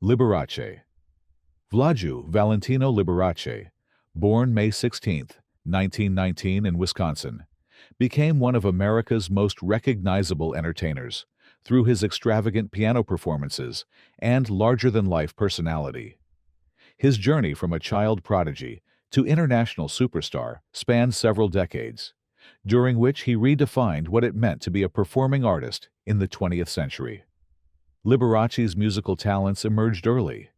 Liberace. Vladu Valentino Liberace, born May 16, 1919 in Wisconsin, became one of America's most recognizable entertainers through his extravagant piano performances and larger-than-life personality. His journey from a child prodigy to international superstar spanned several decades, during which he redefined what it meant to be a performing artist in the 20th century. Liberace's musical talents emerged early.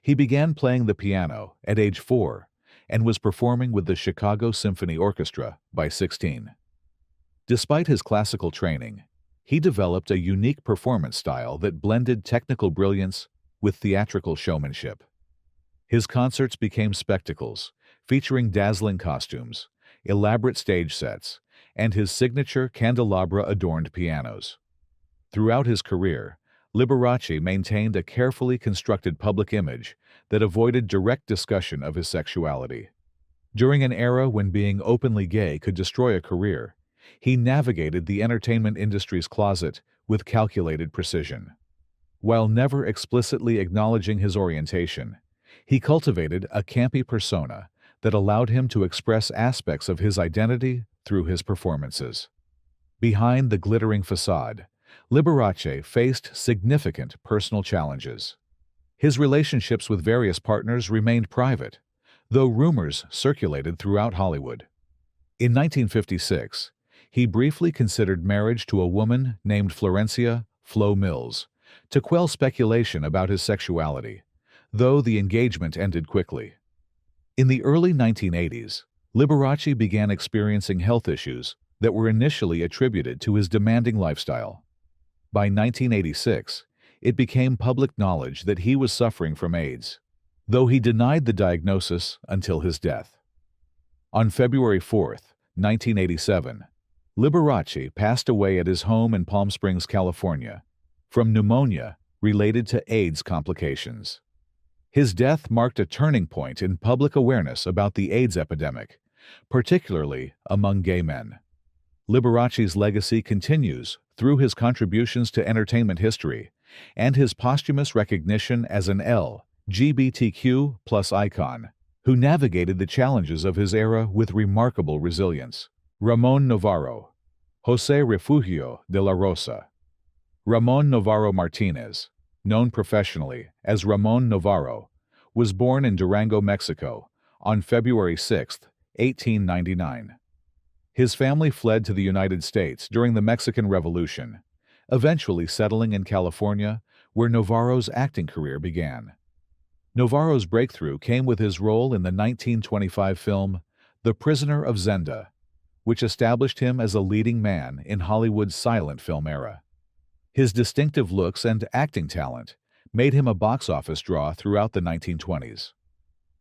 He began playing the piano at age 4 and was performing with the Chicago Symphony Orchestra by 16. Despite his classical training, he developed a unique performance style that blended technical brilliance with theatrical showmanship. His concerts became spectacles, featuring dazzling costumes, elaborate stage sets, and his signature candelabra-adorned pianos. Throughout his career, Liberace maintained a carefully constructed public image that avoided direct discussion of his sexuality. During an era when being openly gay could destroy a career, he navigated the entertainment industry's closet with calculated precision. While never explicitly acknowledging his orientation, he cultivated a campy persona that allowed him to express aspects of his identity through his performances. Behind the glittering facade, Liberace faced significant personal challenges. His relationships with various partners remained private, though rumors circulated throughout Hollywood. In 1956, he briefly considered marriage to a woman named Florencia Flo Mills to quell speculation about his sexuality, though the engagement ended quickly. In the early 1980s, Liberace began experiencing health issues that were initially attributed to his demanding lifestyle. By 1986, it became public knowledge that he was suffering from AIDS, though he denied the diagnosis until his death. On February 4, 1987, Liberace passed away at his home in Palm Springs, California, from pneumonia related to AIDS complications. His death marked a turning point in public awareness about the AIDS epidemic, particularly among gay men. Liberace's legacy continues through his contributions to entertainment history and his posthumous recognition as an LGBTQ+ icon who navigated the challenges of his era with remarkable resilience. Ramon Novarro, José Refugio de la Rosa. Ramon Novarro Martinez, known professionally as Ramon Novarro, was born in Durango, Mexico, on February 6, 1899. His family fled to the United States during the Mexican Revolution, eventually settling in California, where Novarro's acting career began. Novarro's breakthrough came with his role in the 1925 film The Prisoner of Zenda, which established him as a leading man in Hollywood's silent film era. His distinctive looks and acting talent made him a box office draw throughout the 1920s.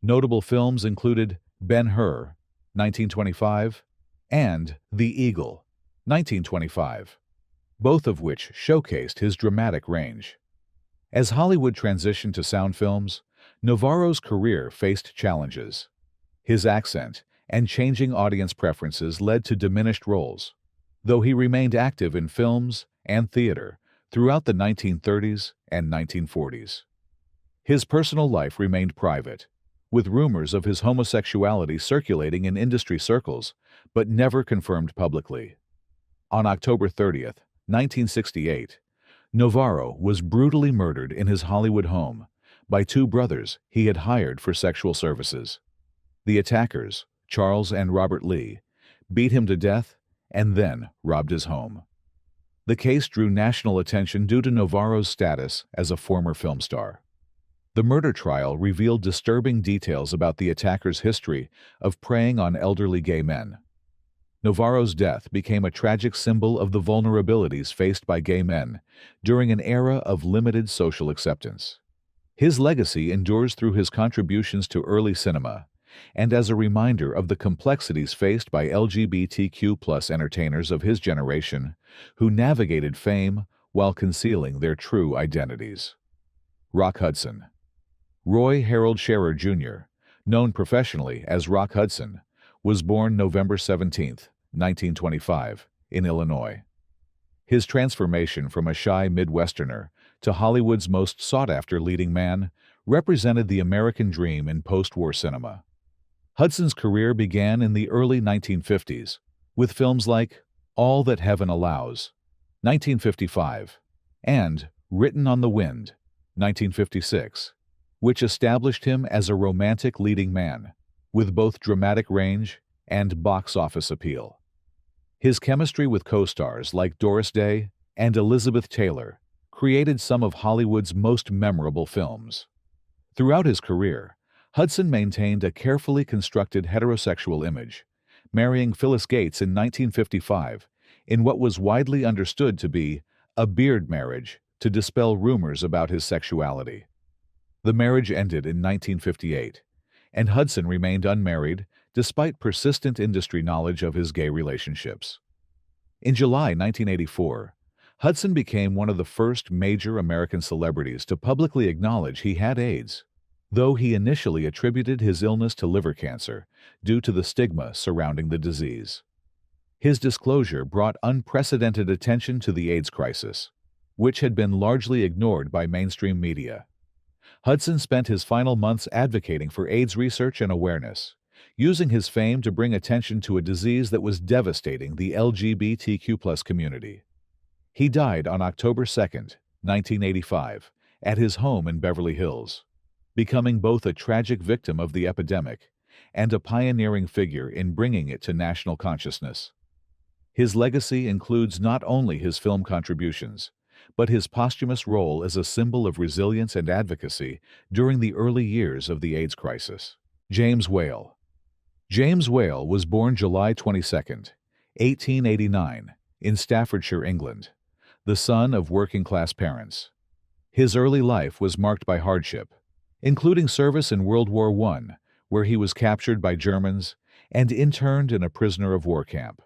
Notable films included Ben-Hur, 1925, and The Eagle, 1925, both of which showcased his dramatic range. As Hollywood transitioned to sound films, Novarro's career faced challenges. His accent and changing audience preferences led to diminished roles, though he remained active in films and theater throughout the 1930s and 1940s. His personal life remained private, with rumors of his homosexuality circulating in industry circles, but never confirmed publicly. On October 30, 1968, Novarro was brutally murdered in his Hollywood home by two brothers he had hired for sexual services. The attackers, Charles and Robert Lee, beat him to death and then robbed his home. The case drew national attention due to Novarro's status as a former film star. The murder trial revealed disturbing details about the attacker's history of preying on elderly gay men. Novarro's death became a tragic symbol of the vulnerabilities faced by gay men during an era of limited social acceptance. His legacy endures through his contributions to early cinema and as a reminder of the complexities faced by LGBTQ+ entertainers of his generation who navigated fame while concealing their true identities. Rock Hudson. Roy Harold Scherer, Jr., known professionally as Rock Hudson, was born November 17, 1925, in Illinois. His transformation from a shy Midwesterner to Hollywood's most sought-after leading man, represented the American dream in post-war cinema. Hudson's career began in the early 1950s, with films like All That Heaven Allows, 1955, and Written on the Wind, 1956, which established him as a romantic leading man, with both dramatic range and box office appeal. His chemistry with co-stars like Doris Day and Elizabeth Taylor created some of Hollywood's most memorable films. Throughout his career, Hudson maintained a carefully constructed heterosexual image, marrying Phyllis Gates in 1955 in what was widely understood to be a beard marriage to dispel rumors about his sexuality. The marriage ended in 1958, and Hudson remained unmarried despite persistent industry knowledge of his gay relationships. In July 1984, Hudson became one of the first major American celebrities to publicly acknowledge he had AIDS, though he initially attributed his illness to liver cancer due to the stigma surrounding the disease. His disclosure brought unprecedented attention to the AIDS crisis, which had been largely ignored by mainstream media. Hudson spent his final months advocating for AIDS research and awareness, using his fame to bring attention to a disease that was devastating the LGBTQ+ community. He died on October 2, 1985, at his home in Beverly Hills, becoming both a tragic victim of the epidemic and a pioneering figure in bringing it to national consciousness. His legacy includes not only his film contributions, but his posthumous role as a symbol of resilience and advocacy during the early years of the AIDS crisis. James Whale. James Whale was born July 22, 1889, in Staffordshire, England, the son of working-class parents. His early life was marked by hardship, including service in World War I, where he was captured by Germans and interned in a prisoner of war camp.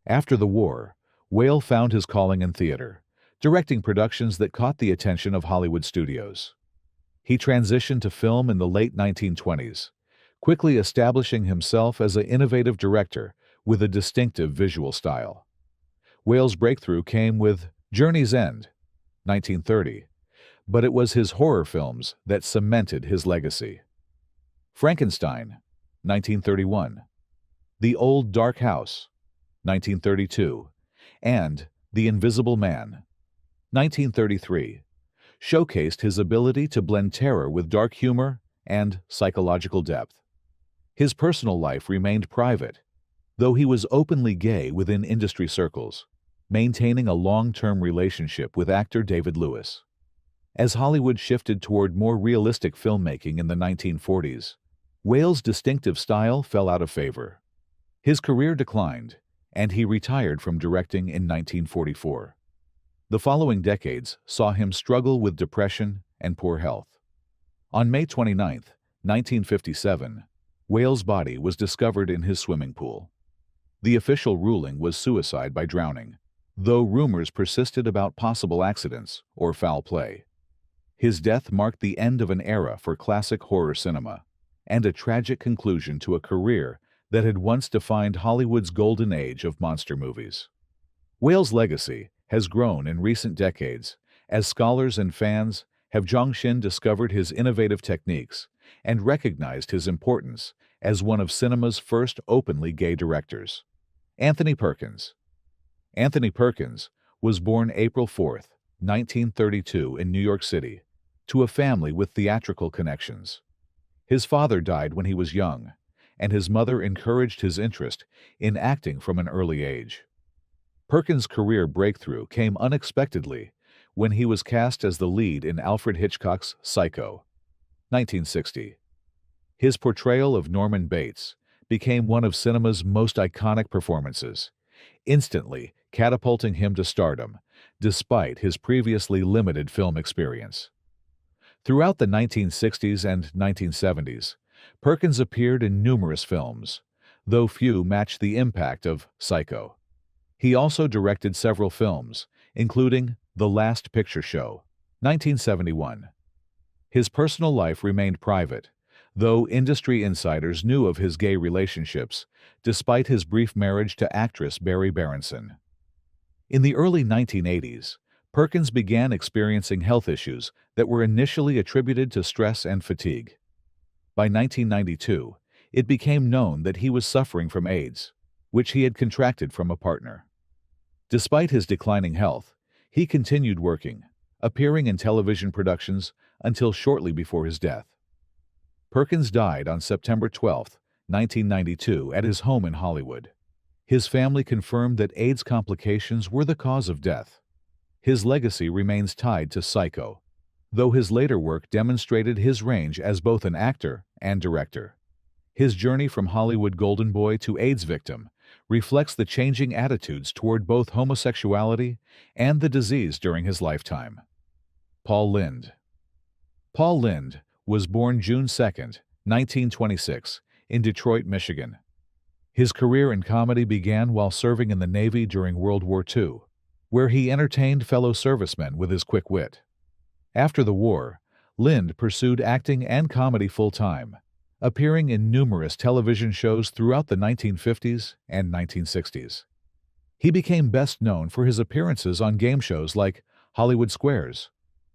After the war, Whale found his calling in theater, directing productions that caught the attention of Hollywood studios. He transitioned to film in the late 1920s, quickly establishing himself as an innovative director with a distinctive visual style. Whale's breakthrough came with Journey's End, 1930, but it was his horror films that cemented his legacy. Frankenstein, 1931, The Old Dark House, 1932, and The Invisible Man, 1933, showcased his ability to blend terror with dark humor and psychological depth. His personal life remained private, though he was openly gay within industry circles, maintaining a long-term relationship with actor David Lewis. As Hollywood shifted toward more realistic filmmaking in the 1940s, Whale's distinctive style fell out of favor. His career declined, and he retired from directing in 1944. The following decades saw him struggle with depression and poor health. On May 29, 1957, Whale's body was discovered in his swimming pool. The official ruling was suicide by drowning, though rumors persisted about possible accidents or foul play. His death marked the end of an era for classic horror cinema and a tragic conclusion to a career that had once defined Hollywood's golden age of monster movies. Whale's legacy has grown in recent decades as scholars and fans have discovered his innovative techniques and recognized his importance as one of cinema's first openly gay directors. Anthony Perkins. Anthony Perkins was born April 4, 1932 in New York City, to a family with theatrical connections. His father died when he was young, and his mother encouraged his interest in acting from an early age. Perkins' career breakthrough came unexpectedly when he was cast as the lead in Alfred Hitchcock's Psycho, 1960. His portrayal of Norman Bates became one of cinema's most iconic performances, instantly catapulting him to stardom despite his previously limited film experience. Throughout the 1960s and 1970s, Perkins appeared in numerous films, though few matched the impact of Psycho. He also directed several films, including The Last Picture Show, 1971. His personal life remained private, though industry insiders knew of his gay relationships, despite his brief marriage to actress Barry Berenson. In the early 1980s, Perkins began experiencing health issues that were initially attributed to stress and fatigue. By 1992, it became known that he was suffering from AIDS, which he had contracted from a partner. Despite his declining health, he continued working, appearing in television productions until shortly before his death. Perkins died on September 12, 1992, at his home in Hollywood. His family confirmed that AIDS complications were the cause of death. His legacy remains tied to Psycho, though his later work demonstrated his range as both an actor and director. His journey from Hollywood golden boy to AIDS victim reflects the changing attitudes toward both homosexuality and the disease during his lifetime. Paul Lynde. Paul Lynde was born June 2, 1926, in Detroit, Michigan. His career in comedy began while serving in the Navy during World War II, where he entertained fellow servicemen with his quick wit. After the war, Lynde pursued acting and comedy full-time, appearing in numerous television shows throughout the 1950s and 1960s. He became best known for his appearances on game shows like Hollywood Squares,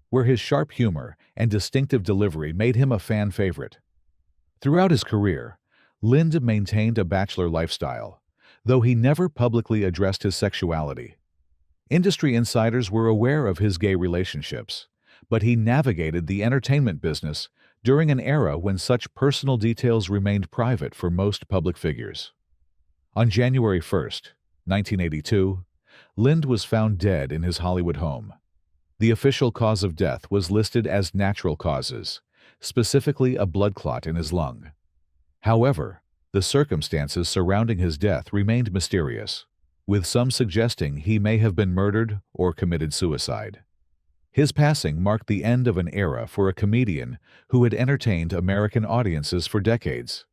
where his sharp humor and distinctive delivery made him a fan favorite. Throughout his career, Lynde maintained a bachelor lifestyle, though he never publicly addressed his sexuality. Industry insiders were aware of his gay relationships, but he navigated the entertainment business during an era when such personal details remained private for most public figures. On January 1, 1982, Lynde was found dead in his Hollywood home. The official cause of death was listed as natural causes, specifically a blood clot in his lung. However, the circumstances surrounding his death remained mysterious, with some suggesting he may have been murdered or committed suicide. His passing marked the end of an era for a comedian who had entertained American audiences for decades.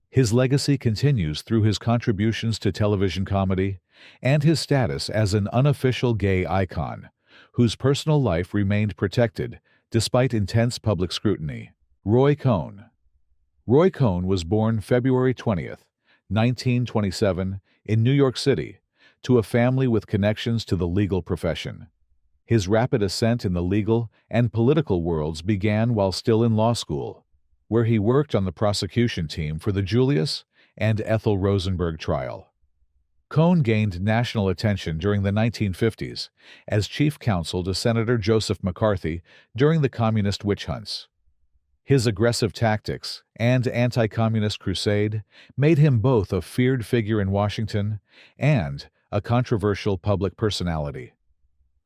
His legacy continues through his contributions to television comedy and his status as an unofficial gay icon, whose personal life remained protected despite intense public scrutiny. Roy Cohn. Roy Cohn was born February 20, 1927, in New York City, to a family with connections to the legal profession. His rapid ascent in the legal and political worlds began while still in law school, where he worked on the prosecution team for the Julius and Ethel Rosenberg trial. Cohn gained national attention during the 1950s as chief counsel to Senator Joseph McCarthy during the communist witch hunts. His aggressive tactics and anti-communist crusade made him both a feared figure in Washington and a controversial public personality.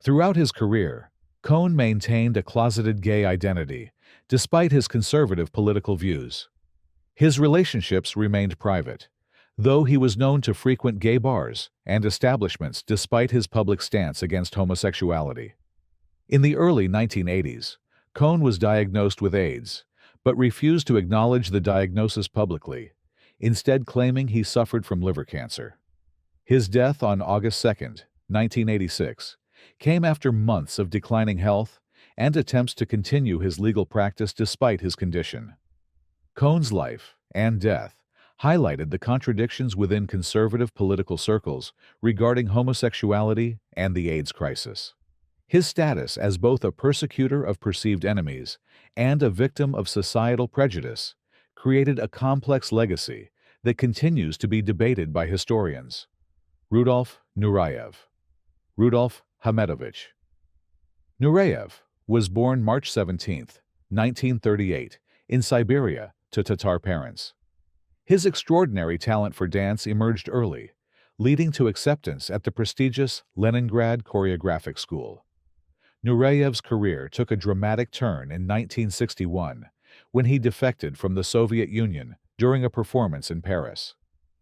Throughout his career, Cohn maintained a closeted gay identity, despite his conservative political views. His relationships remained private, though he was known to frequent gay bars and establishments despite his public stance against homosexuality. In the early 1980s, Cohn was diagnosed with AIDS, but refused to acknowledge the diagnosis publicly, instead claiming he suffered from liver cancer. His death on August 2, 1986, came after months of declining health and attempts to continue his legal practice despite his condition. Cohn's life and death highlighted the contradictions within conservative political circles regarding homosexuality and the AIDS crisis. His status as both a persecutor of perceived enemies and a victim of societal prejudice created a complex legacy that continues to be debated by historians. Rudolf Nureyev. Rudolf Hamedovich. Nureyev was born March 17, 1938, in Siberia to Tatar parents. His extraordinary talent for dance emerged early, leading to acceptance at the prestigious Leningrad Choreographic School. Nureyev's career took a dramatic turn in 1961 when he defected from the Soviet Union during a performance in Paris.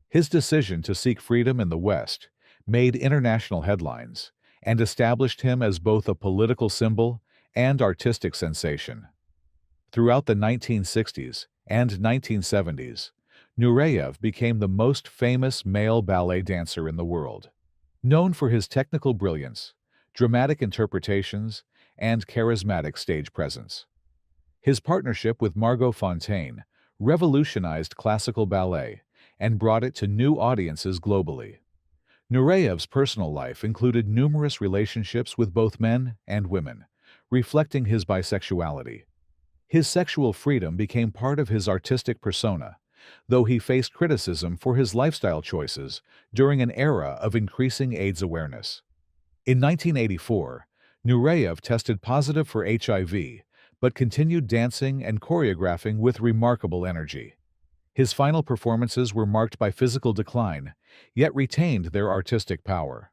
His decision to seek freedom in the West made international headlines and established him as both a political symbol and artistic sensation. Throughout the 1960s and 1970s, Nureyev became the most famous male ballet dancer in the world. Known for his technical brilliance, dramatic interpretations, and charismatic stage presence. His partnership with Margot Fonteyn revolutionized classical ballet and brought it to new audiences globally. Nureyev's personal life included numerous relationships with both men and women, reflecting his bisexuality. His sexual freedom became part of his artistic persona, though he faced criticism for his lifestyle choices during an era of increasing AIDS awareness. In 1984, Nureyev tested positive for HIV, but continued dancing and choreographing with remarkable energy. His final performances were marked by physical decline, yet retained their artistic power.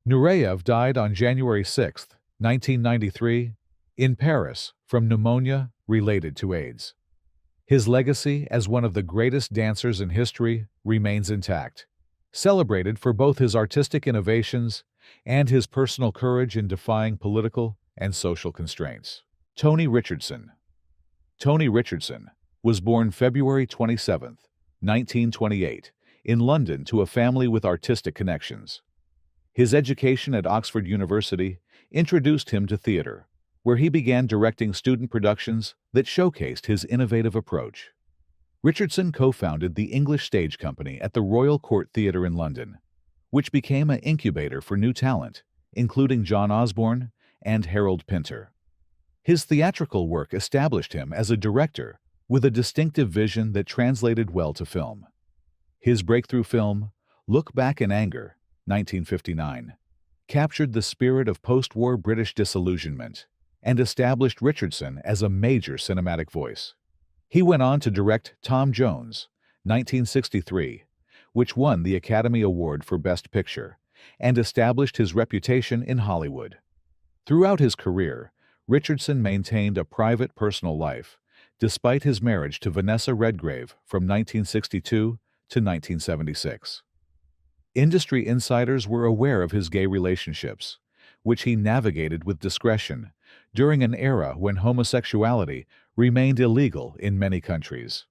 Nureyev died on January 6, 1993, in Paris from pneumonia related to AIDS. His legacy as one of the greatest dancers in history remains intact, celebrated for both his artistic innovations and his personal courage in defying political and social constraints. Tony Richardson. Tony Richardson was born February 27, 1928, in London to a family with artistic connections. His education at Oxford University introduced him to theater, where he began directing student productions that showcased his innovative approach. Richardson co-founded the English Stage Company at the Royal Court Theatre in London, which became an incubator for new talent, including John Osborne and Harold Pinter. His theatrical work established him as a director with a distinctive vision that translated well to film. His breakthrough film, Look Back in Anger, 1959, captured the spirit of post-war British disillusionment and established Richardson as a major cinematic voice. He went on to direct Tom Jones, 1963, which won the Academy Award for Best Picture, and established his reputation in Hollywood. Throughout his career, Richardson maintained a private personal life, despite his marriage to Vanessa Redgrave from 1962 to 1976. Industry insiders were aware of his gay relationships, which he navigated with discretion during an era when homosexuality remained illegal in many countries.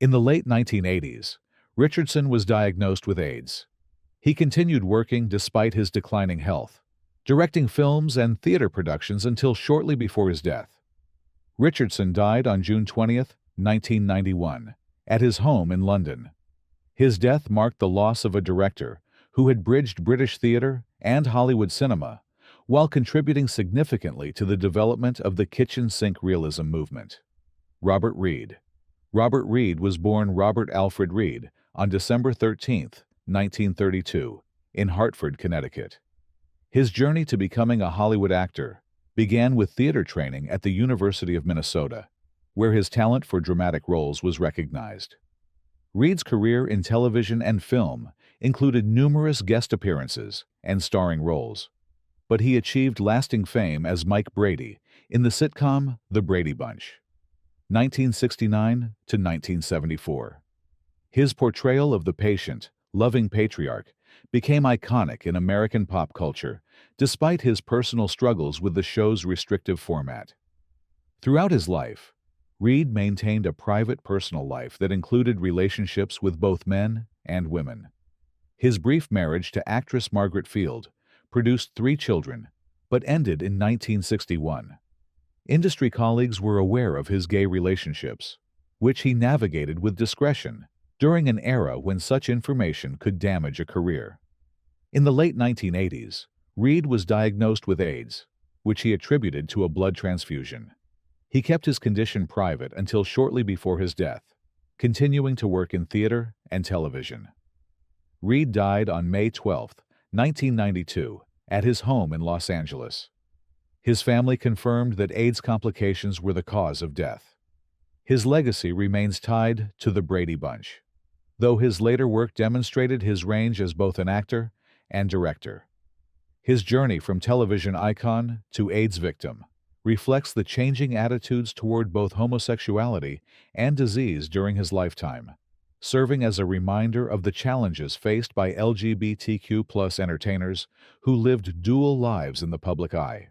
In the late 1980s, Richardson was diagnosed with AIDS. He continued working despite his declining health, directing films and theater productions until shortly before his death. Richardson died on June 20, 1991, at his home in London. His death marked the loss of a director who had bridged British theater and Hollywood cinema while contributing significantly to the development of the kitchen sink realism movement. Robert Reed. Robert Reed was born Robert Alfred Reed on December 13, 1932, in Hartford, Connecticut. His journey to becoming a Hollywood actor began with theater training at the University of Minnesota, where his talent for dramatic roles was recognized. Reed's career in television and film included numerous guest appearances and starring roles, but he achieved lasting fame as Mike Brady in the sitcom The Brady Bunch, 1969 to 1974. His portrayal of the patient, loving patriarch became iconic in American pop culture, despite his personal struggles with the show's restrictive format. Throughout his life, Reed maintained a private personal life that included relationships with both men and women. His brief marriage to actress Margaret Field produced 3 children, but ended in 1961. Industry colleagues were aware of his gay relationships, which he navigated with discretion during an era when such information could damage a career. In the late 1980s, Reed was diagnosed with AIDS, which he attributed to a blood transfusion. He kept his condition private until shortly before his death, continuing to work in theater and television. Reed died on May 12, 1992, at his home in Los Angeles. His family confirmed that AIDS complications were the cause of death. His legacy remains tied to the Brady Bunch, though his later work demonstrated his range as both an actor and director. His journey from television icon to AIDS victim reflects the changing attitudes toward both homosexuality and disease during his lifetime, serving as a reminder of the challenges faced by LGBTQ+ entertainers who lived dual lives in the public eye.